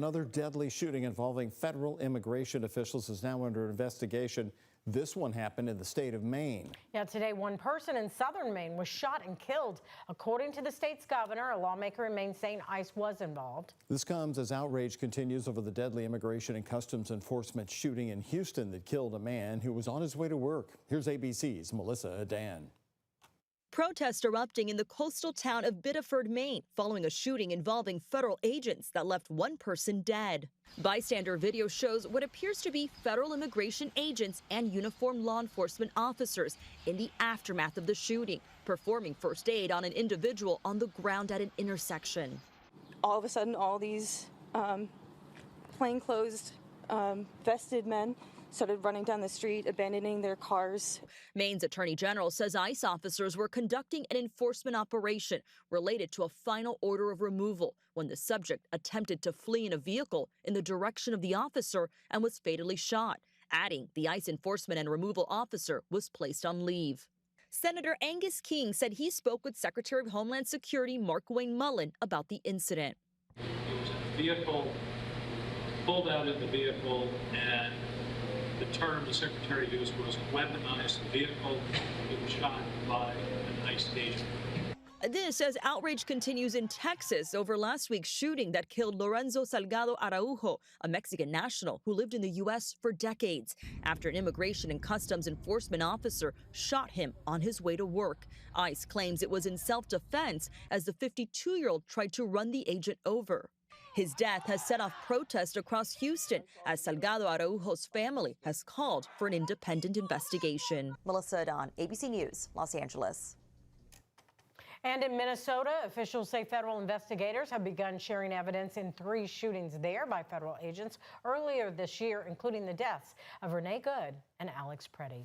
Another deadly shooting involving federal immigration officials is now under investigation. This one happened in the state of Maine. Yeah, today one person in southern Maine was shot and killed. According to the state's governor, a lawmaker in Maine saying ICE was involved. This comes as outrage continues over the deadly immigration and customs enforcement shooting in Houston that killed a man who was on his way to work. Here's ABC's Melissa Adan. Protests erupting in the coastal town of Biddeford, Maine, following a shooting involving federal agents that left one person dead. Bystander video shows what appears to be federal immigration agents and uniformed law enforcement officers in the aftermath of the shooting, performing first aid on an individual on the ground at an intersection. All of a sudden, all these plainclothes, vested men started running down the street, abandoning their cars. Maine's Attorney General says ICE officers were conducting an enforcement operation related to a final order of removal when the subject attempted to flee in a vehicle in the direction of the officer and was fatally shot, adding the ICE enforcement and removal officer was placed on leave. Senator Angus King said he spoke with Secretary of Homeland Security Mark Wayne Mullen about the incident. It was a vehicle, pulled out of the vehicle, and the term the Secretary used was weaponized vehicle. It was shot by an ICE agent. This as outrage continues in Texas over last week's shooting that killed Lorenzo Salgado Araujo, a Mexican national who lived in the U.S. for decades, after an immigration and customs enforcement officer shot him on his way to work. ICE claims it was in self-defense as the 52-year-old tried to run the agent over. His death has set off protests across Houston as Salgado Araujo's family has called for an independent investigation. Melissa Adan, ABC News, Los Angeles. And in Minnesota, officials say federal investigators have begun sharing evidence in 3 shootings there by federal agents earlier this year, including the deaths of Renee Good and Alex Preddy.